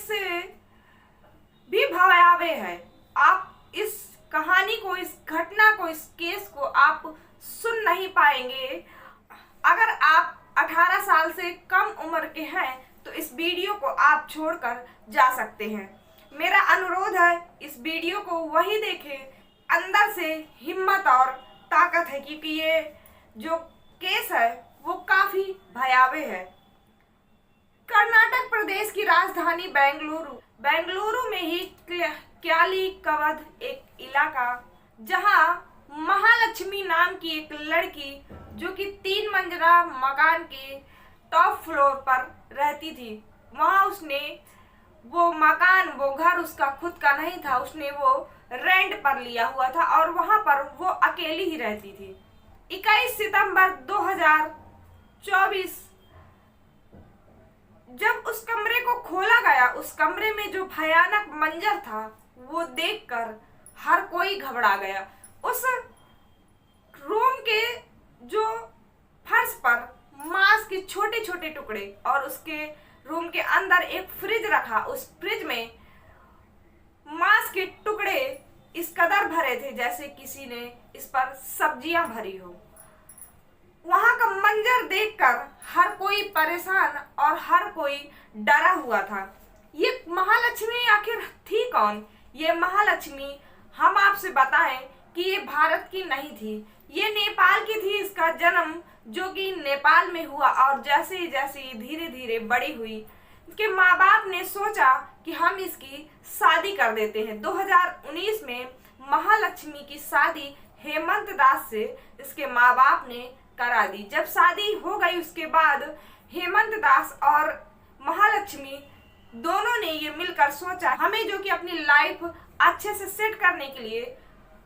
उससे भी भयावह है। आप इस कहानी को, इस घटना को, इस केस को आप सुन नहीं पाएंगे। अगर आप 18 साल से कम उम्र के हैं तो इस वीडियो को आप छोड़कर जा सकते हैं। मेरा अनुरोध है इस वीडियो को वही देखें, अंदर से हिम्मत और ताकत है, क्योंकि ये जो केस है वो काफी भयावह है। कर्नाटक प्रदेश की राजधानी बेंगलुरु में ही क्यालीकवद एक इलाका, जहां महालक्ष्मी नाम की एक लड़की जो कि 3 मंजिला मकान के टॉप फ्लोर पर रहती थी, वहां उसने वो मकान, वो घर उसका खुद का नहीं था, उसने वो रेंट पर लिया हुआ था और वहां पर वो अकेली ही रहती थी। 21 सितंबर 2024 जब उस कमरे को खोला गया, उस कमरे में जो भयानक मंजर था वो देखकर हर कोई घबरा गया। उस रूम के जो फर्श पर मांस के छोटे छोटे टुकड़े और उसके रूम के अंदर एक फ्रिज रखा, उस फ्रिज में मांस के टुकड़े इस कदर भरे थे जैसे किसी ने इस पर सब्जियां भरी हो। वहां का मंजर देखकर हर कोई परेशान और हर कोई डरा हुआ था। ये महालक्ष्मी आखिर थी कौन? ये महालक्ष्मी हम आपसे बताएं कि ये भारत की नहीं थी, ये नेपाल की थी। इसका जन्म जो कि नेपाल में हुआ और जैसे जैसे धीरे धीरे बड़ी हुई, इसके माँ बाप ने सोचा कि हम इसकी शादी कर देते हैं। 2019 में महालक्ष्मी की शादी हेमंत दास से इसके माँ बाप ने करा दी। जब शादी हो गई उसके बाद हेमंत दास और महालक्ष्मी दोनों ने ये मिलकर सोचा हमें जो कि अपनी लाइफ अच्छे से सेट करने के लिए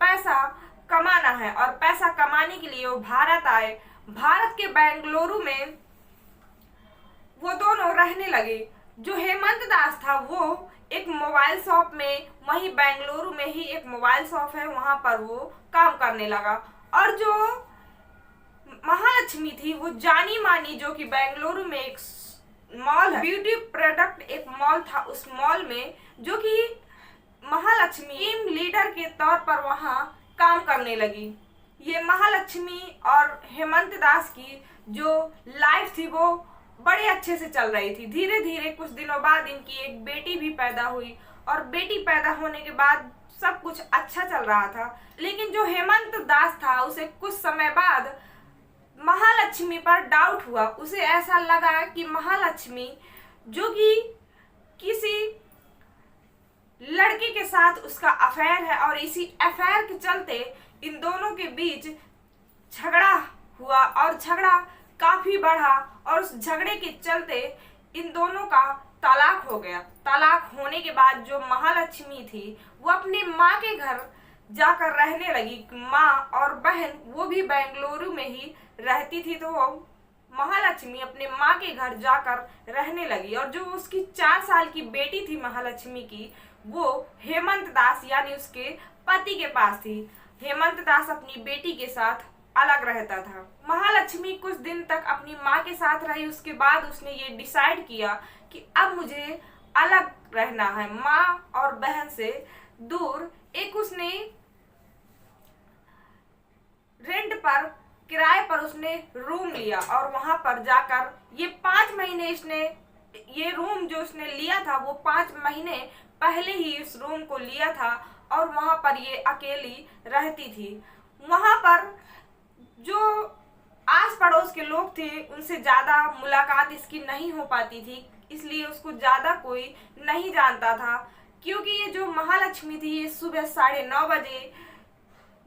पैसा कमाना है, और पैसा कमाने के लिए वो भारत आए। भारत के बेंगलुरु में वो दोनों रहने लगे। जो हेमंत दास था वो एक मोबाइल शॉप में, वहीं बेंगलुरु में ही एक मोबाइल शॉप है, वहां पर वो काम करने लगा। और जो महालक्ष्मी थी वो जानी मानी, जो कि बेंगलुरु में एक मॉल है, ब्यूटी प्रोडक्ट एक मॉल था, उस मॉल में जो कि महालक्ष्मी टीम लीडर के तौर पर वहां काम करने लगी। ये महालक्ष्मी और हेमंत दास की जो लाइफ थी वो बड़े अच्छे से चल रही थी। धीरे धीरे कुछ दिनों बाद इनकी एक बेटी भी पैदा हुई और बेटी पैदा होने के बाद सब कुछ अच्छा चल रहा था। लेकिन जो हेमंत दास था उसे कुछ समय बाद महालक्ष्मी पर डाउट हुआ। उसे ऐसा लगा कि महालक्ष्मी जो कि किसी लड़के के साथ उसका अफेयर है और इसी अफेयर के चलते इन दोनों के बीच झगड़ा हुआ और झगड़ा काफी बढ़ा और उस झगड़े के चलते इन दोनों का तलाक हो गया। तलाक होने के बाद जो महालक्ष्मी थी वो अपनी माँ के घर जाकर रहने लगी। माँ और बहन वो भी बेंगलुरु में ही रहती थी, तो वो महालक्ष्मी अपने माँ के घर जाकर रहने लगी। और जो उसकी 4 साल की बेटी थी महालक्ष्मी की, वो हेमंत दास यानी उसके पति के पास थी। हेमंत दास अपनी बेटी के साथ अलग रहता था। महालक्ष्मी कुछ दिन तक अपनी माँ के साथ रही, उसके बाद उसने ये डिसाइड किया कि अब मुझे अलग रहना है, माँ और बहन से दूर। एक उसने रेंट पर, किराए पर उसने रूम लिया और वहां पर जाकर ये 5 महीने इसने, ये रूम जो उसने लिया था वो 5 महीने पहले ही इस रूम को लिया था और वहां पर ये अकेली रहती थी। वहां पर जो आस पड़ोस के लोग थे उनसे ज्यादा मुलाकात इसकी नहीं हो पाती थी, इसलिए उसको ज्यादा कोई नहीं जानता था। क्योंकि ये जो महालक्ष्मी थी ये सुबह 9:30 बजे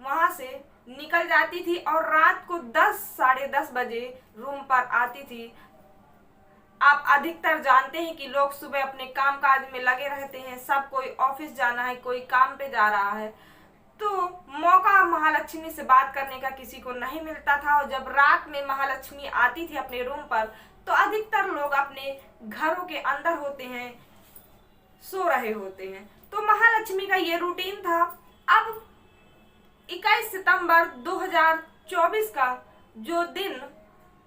वहां से निकल जाती थी और रात को 10, साढ़े 10 बजे रूम पर आती थी। आप अधिकतर जानते हैं कि लोग सुबह अपने काम काज में लगे रहते हैं, सब कोई ऑफिस जाना है, कोई काम पे जा रहा है, तो मौका महालक्ष्मी से बात करने का किसी को नहीं मिलता था। और जब रात में महालक्ष्मी आती थी अपने रूम पर तो अधिकतर लोग अपने घरों के अंदर होते हैं, सो रहे होते हैं। तो महालक्ष्मी का ये रूटीन था। अब 21 सितंबर 2024 का जो दिन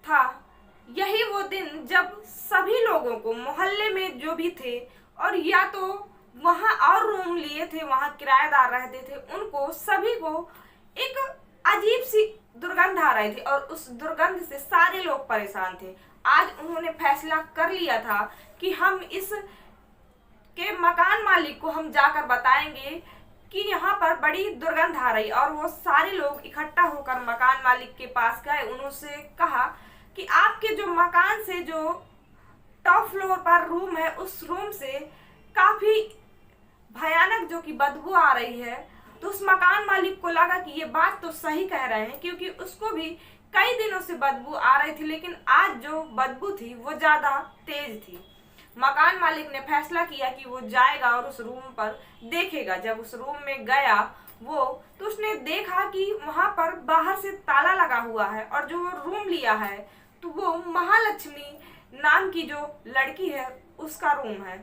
था, यही वो दिन जब सभी लोगों को, मोहल्ले में जो भी थे और या तो वहां और रूम लिए थे, वहां किराएदार रहते थे, उनको सभी को एक अजीब सी दुर्गंध आ रही थी और उस दुर्गंध से सारे लोग परेशान थे। आज उन्होंने फैसला कर लिया था कि हम इस के मकान मालिक को हम जाकर बताएंगे कि यहाँ पर बड़ी दुर्गंध आ रही। और वो सारे लोग इकट्ठा होकर मकान मालिक के पास गए, उन्होंने कहा कि आपके जो मकान से जो टॉप फ्लोर पर रूम है, उस रूम से काफी भयानक जो कि बदबू आ रही है। तो उस मकान मालिक को लगा कि ये बात तो सही कह रहे हैं, क्योंकि उसको भी कई दिनों से बदबू आ रही थी, लेकिन आज जो बदबू थी वो ज्यादा तेज थी। मकान मालिक ने फैसला किया कि वो जाएगा और उस रूम पर देखेगा। जब उस रूम में गया वो, तो उसने देखा कि वहां पर बाहर से ताला लगा हुआ है और जो वो रूम लिया है तो वो महालक्ष्मी नाम की जो लड़की है उसका रूम है।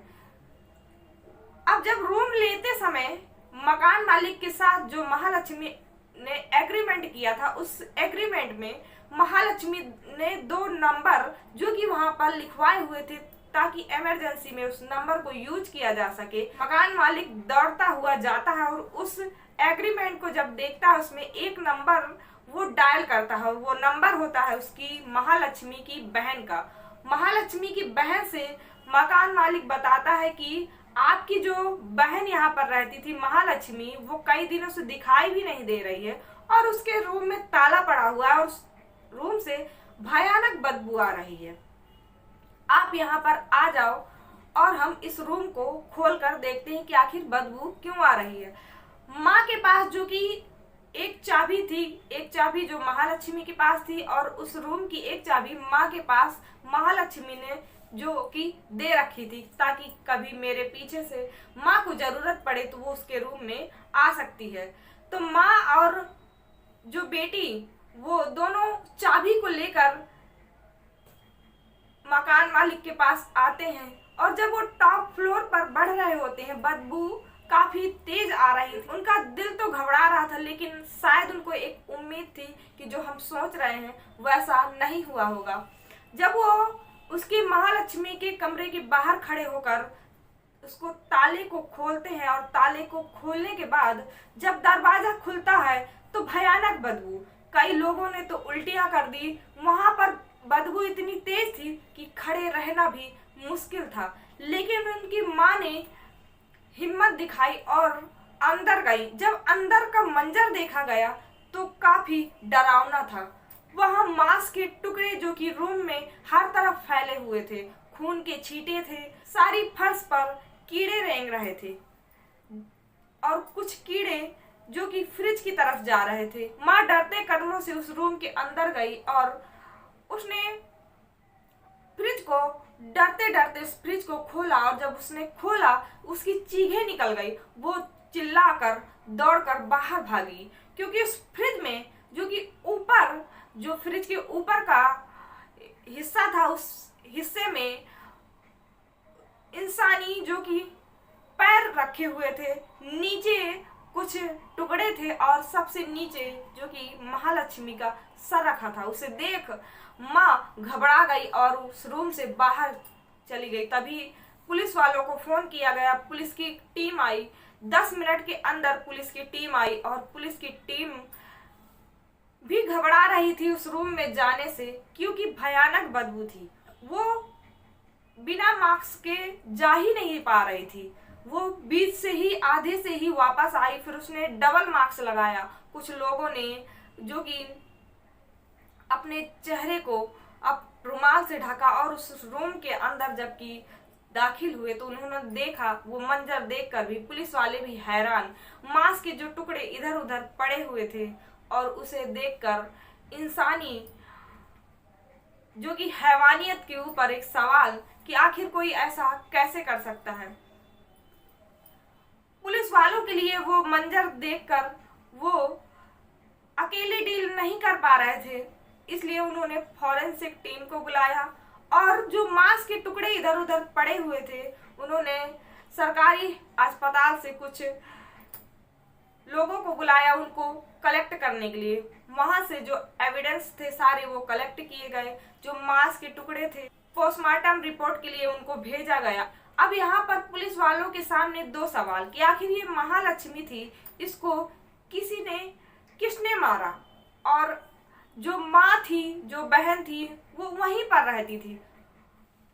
अब जब रूम लेते समय मकान मालिक के साथ जो महालक्ष्मी ने एग्रीमेंट किया था, उस एग्रीमेंट में महालक्ष्मी ने 2 नंबर जो कि वहां पर लिखवाए हुए थे ताकि इमरजेंसी में उस नंबर को यूज किया जा सके। मकान मालिक दौड़ता हुआ जाता है और उस एग्रीमेंट को जब देखता है उसमें एक नंबर वो डायल करता है, वो नंबर होता है उसकी महालक्ष्मी की बहन का। महालक्ष्मी की बहन से मकान मालिक बताता है कि आपकी जो बहन यहाँ पर रहती थी महालक्ष्मी, वो कई दिनों से दिखाई भी नहीं दे रही है और उसके रूम में ताला पड़ा हुआ है और उस रूम से भयानक बदबू आ रही है। आप यहाँ पर आ जाओ और हम इस रूम को खोल कर देखते हैं कि आखिर बदबू क्यों आ रही है। माँ के पास जो कि एक चाबी थी, एक चाबी जो महालक्ष्मी के पास थी और उस रूम की एक चाबी माँ के पास महालक्ष्मी ने जो कि दे रखी थी ताकि कभी मेरे पीछे से माँ को जरूरत पड़े तो वो उसके रूम में आ सकती है। तो माँ और जो बेटी वो दोनों चाबी को लेकर मकान मालिक के पास आते हैं और जब वो टॉप फ्लोर पर बढ़ रहे होते हैं, बदबू काफी तेज आ रही थी। उनका दिल तो घबरा रहा था, लेकिन शायद उनको एक उम्मीद थी कि जो हम सोच रहे हैं वैसा नहीं हुआ होगा। जब वो उसकी महालक्ष्मी के कमरे के बाहर खड़े होकर उसको ताले को खोलते हैं और ताले को खोलने के बाद जब दरवाजा खुलता है तो भयानक बदबू, कई लोगों ने तो उल्टियां कर दी। वहां पर बदबू इतनी तेज थी कि खड़े रहना भी मुश्किल था, लेकिन उनकी माँ ने हिम्मत दिखाई और अंदर गई। जब अंदर का मंजर देखा गया तो काफी डरावना था। वहां मांस के टुकड़े जो कि रूम में हर तरफ फैले हुए थे, खून के छींटे थे, सारी फर्श पर कीड़े रेंग रहे थे और कुछ कीड़े जो कि फ्रिज की तरफ जा रहे थे। माँ डरते कदमों से उस रूम के अंदर गई और उसने फ्रिज को डरते डरते उस फ्रिज को खोला और जब उसने खोला उसकी चीखें निकल गई। वो चिल्लाकर दौड़कर बाहर भागी, क्योंकि उस फ्रिज में जो कि ऊपर जो फ्रिज के ऊपर का हिस्सा था, उस हिस्से में इंसानी जो कि पैर रखे हुए थे, नीचे कुछ टुकड़े थे और सबसे नीचे जो कि महालक्ष्मी का सर रखा था। उसे देख माँ घबरा गई और उस रूम से बाहर चली गई। तभी पुलिस वालों को फोन किया गया, पुलिस की टीम आई। 10 मिनट के अंदर पुलिस की टीम आई और पुलिस की टीम भी घबरा रही थी उस रूम में जाने से, क्योंकि भयानक बदबू थी। वो बिना मास्क के जा ही नहीं पा रही थी। वो बीच से ही आधे से ही वापस आई, फिर उसने डबल मास्क लगाया। कुछ लोगों ने जो कि अपने चेहरे को अब रुमाल से ढका और उस रूम के अंदर जबकि दाखिल हुए तो उन्होंने देखा, वो मंजर देखकर भी पुलिस वाले भी हैरान। मांस के जो टुकड़े इधर उधर पड़े हुए थे और उसे देखकर इंसानी जो कि हैवानियत के ऊपर एक सवाल कि आखिर कोई ऐसा कैसे कर सकता है। पुलिस वालों के लिए वो मंजर देखकर वो अकेले डील नहीं कर पा रहे थे, इसलिए उन्होंने फॉरेंसिक टीम को बुलाया और जो मांस के टुकड़े इधर उधर पड़े हुए थे उन्होंने सरकारी अस्पताल से कुछ लोगों को बुलाया उनको कलेक्ट करने के लिए। वहां से जो एविडेंस थे सारे वो कलेक्ट किए गए। जो मांस के टुकड़े थे पोस्टमार्टम रिपोर्ट के लिए उनको भेजा गया। अब यहाँ पर पुलिस वालों के सामने दो सवाल कि आखिर ये महालक्ष्मी थी, इसको किसने मारा, और जो माँ थी, जो बहन थी, वो वहीं पर रहती थी,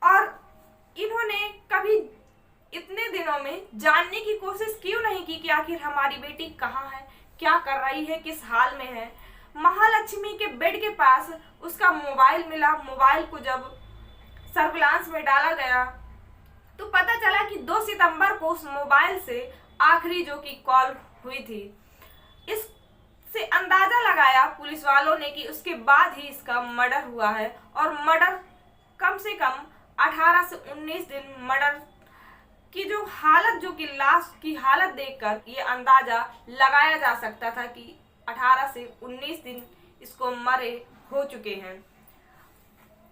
और इन्होंने कभी इतने दिनों में जानने की कोशिश क्यों नहीं की कि आखिर हमारी बेटी कहाँ है, क्या कर रही है, किस हाल में है। महालक्ष्मी के बेड के पास उसका मोबाइल मिला। मोबाइल को जब सर्विलांस में डाला गया तो पता चला कि 2 सितंबर को उस मोबाइल से आखिरी जो कि कॉल हुई थी। इससे अंदाजा लगाया पुलिस वालों ने कि उसके बाद ही इसका मर्डर हुआ है, और मर्डर कम से कम 18 से 19 दिन मर्डर की जो हालत, जो कि लाश की हालत देखकर ये अंदाजा लगाया जा सकता था कि 18 से 19 दिन इसको मरे हो चुके हैं।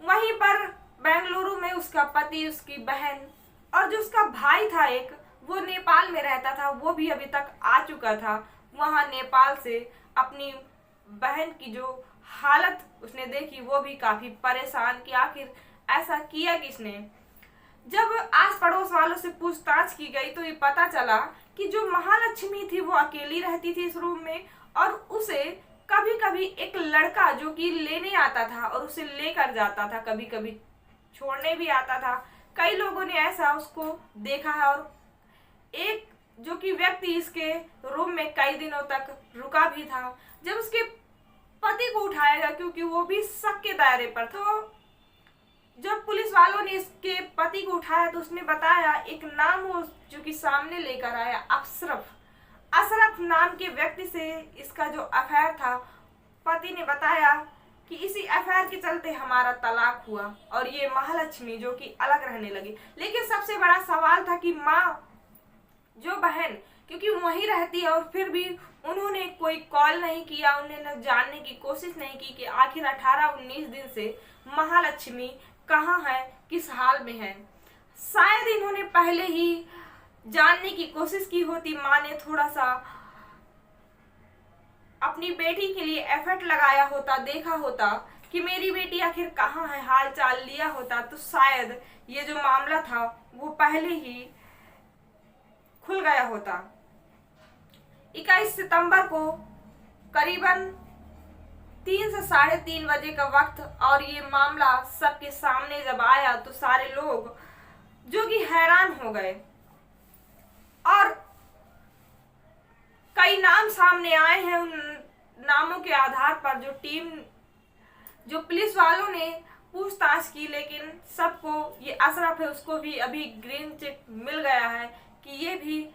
वहीं पर बेंगलुरु में उसका पति, उसकी बहन और जो उसका भाई था एक, वो नेपाल में रहता था, वो भी अभी तक आ चुका था वहां नेपाल से। अपनी बहन की जो हालत उसने देखी, वो भी काफी परेशान कि आखिर ऐसा किया किसने। जब आस पड़ोस वालों से पूछताछ की गई तो ये पता चला कि जो महालक्ष्मी थी वो अकेली रहती थी इस रूम में, और उसे कभी कभी एक लड़का जो कि लेने आता था और उसे लेकर जाता था, कभी कभी छोड़ने भी आता था। कई लोगों ने ऐसा उसको देखा है, और एक जो कि व्यक्ति इसके रूम में कई दिनों तक रुका भी था। जब उसके पति को उठाया गया, क्योंकि वो भी शक के दायरे पर, तो जब पुलिस वालों ने इसके पति को उठाया तो उसने बताया, एक नाम वो जो कि सामने लेकर आया, अशरफ नाम के व्यक्ति से इसका जो अफेयर था, पति ने बताया कि इसी अफेयर के चलते हमारा तलाक हुआ और ये महालक्ष्मी जो कि अलग रहने लगी। लेकिन सबसे बड़ा सवाल था कि माँ, जो बहन, क्योंकि वहीं रहती है, और फिर भी उन्होंने कोई कॉल नहीं किया, उन्होंने जानने की कोशिश नहीं की कि आखिर 18-19 दिन से महालक्ष्मी कहाँ है, किस हाल में है। शायद इन्होंने पहले ही जानने की कोशिश की होती, माँ ने थोड़ा सा अपनी बेटी के लिए एफर्ट लगाया होता, देखा होता कि मेरी बेटी आखिर कहाँ है, हाल चाल लिया होता, तो शायद ये जो मामला था वो पहले ही खुल गया होता। 21 सितंबर को करीबन 3 से 3:30 बजे का वक्त, और ये मामला सबके सामने जब आया तो सारे लोग जो कि हैरान हो गए, और कई नाम सामने आए हैं। उन नामों के आधार पर जो पुलिस वालों ने पूछताछ की, लेकिन सबको ये अशरफ है, उसको भी अभी ग्रीन चिट मिल गया है कि ये भी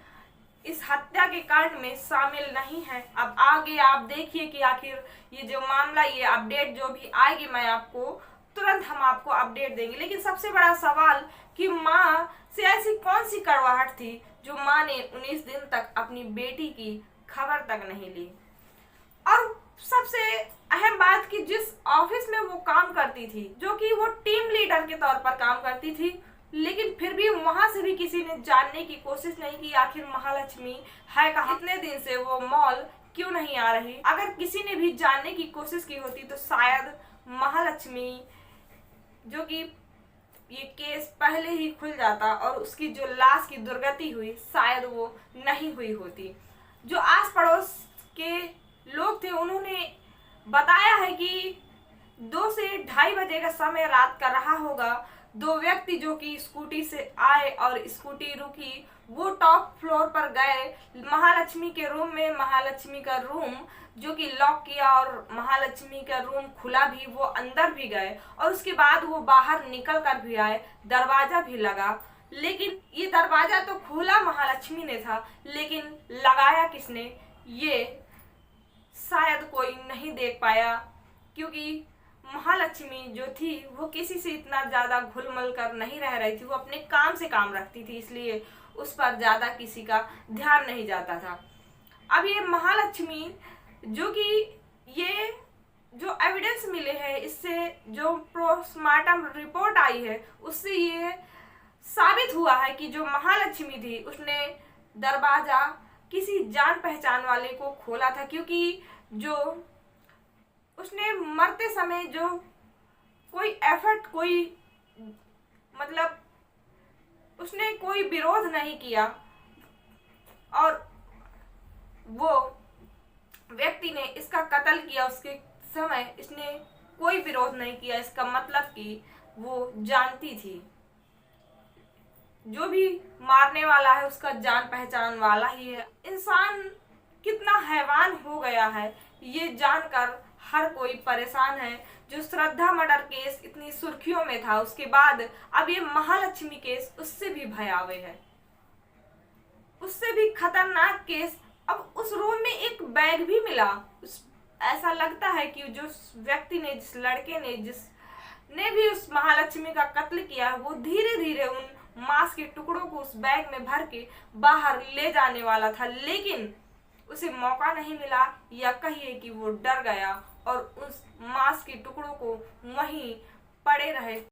इस हत्या के कांड में शामिल नहीं है। अब आगे आप देखिए कि आखिर ये जो मामला, ये अपडेट जो भी आएगी, मैं आपको तुरंत हम आपको अपडेट देंगे। लेकिन सबसे बड़ा सवाल कि माँ से ऐसी कौन सी कड़वाहट थी जो माँ ने 19 दिन तक अपनी बेटी की खबर तक नहीं ली। और सबसे अहम बात कि जिस ऑफिस में वो काम करती थी, जो कि वो टीम लीडर के तौर पर काम करती थी, लेकिन फिर भी वहां से भी किसी ने जानने की कोशिश नहीं की आखिर महालक्ष्मी है कहाँ, इतने दिन से वो मॉल क्यों नहीं आ रही। अगर किसी ने भी जानने की कोशिश की होती तो शायद महालक्ष्मी जो कि ये केस पहले ही खुल जाता, और उसकी जो लाश की दुर्गति हुई शायद वो नहीं हुई होती। जो आस पड़ोस के लोग थे उन्होंने बताया है कि 2 से 2:30 बजे का समय रात का रहा होगा। 2 व्यक्ति जो कि स्कूटी से आए और स्कूटी रुकी, वो टॉप फ्लोर पर गए महालक्ष्मी के रूम में। महालक्ष्मी का रूम जो कि लॉक किया और महालक्ष्मी का रूम खुला भी, वो अंदर भी गए, और उसके बाद वो बाहर निकल कर भी आए। दरवाजा भी लगा, लेकिन ये दरवाजा तो खुला महालक्ष्मी ने था, लेकिन लगाया किसने ये शायद कोई नहीं देख पाया, क्योंकि महालक्ष्मी जो थी वो किसी से इतना ज्यादा घुल मिल कर नहीं रह रही थी। वो अपने काम से काम रखती थी, इसलिए उस पर ज्यादा किसी का ध्यान नहीं जाता था। अब ये महालक्ष्मी जो कि ये जो एविडेंस मिले हैं, इससे जो पोस्टमार्टम रिपोर्ट आई है, उससे ये साबित हुआ है कि जो महालक्ष्मी थी उसने दरवाजा किसी जान पहचान वाले को खोला था, क्योंकि जो उसने मरते समय जो कोई एफर्ट, कोई मतलब उसने कोई विरोध नहीं किया और वो व्यक्ति ने इसका कत्ल किया उसके समय इसने कोई विरोध नहीं किया। इसका मतलब कि वो जानती थी जो भी मारने वाला है उसका जान पहचान वाला ही है। इंसान कितना हैवान हो गया है ये जानकर हर कोई परेशान है। जो श्रद्धा मर्डर केस इतनी सुर्खियों में था उसके बाद अब ये महालक्ष्मी केस उससे भी भयावह है, उससे भी खतरनाक केस। अब उस रूम में एक बैग भी मिला। ऐसा लगता है कि जो व्यक्ति ने, जिस लड़के ने, जिसने भी उस महालक्ष्मी का कत्ल किया वो धीरे धीरे उन मांस के टुकड़ों को उस बैग में भर के बाहर ले जाने वाला था, लेकिन उसे मौका नहीं मिला, या कहिए कि वो डर गया और उस मांस के टुकड़ों को वहीं पड़े रहे।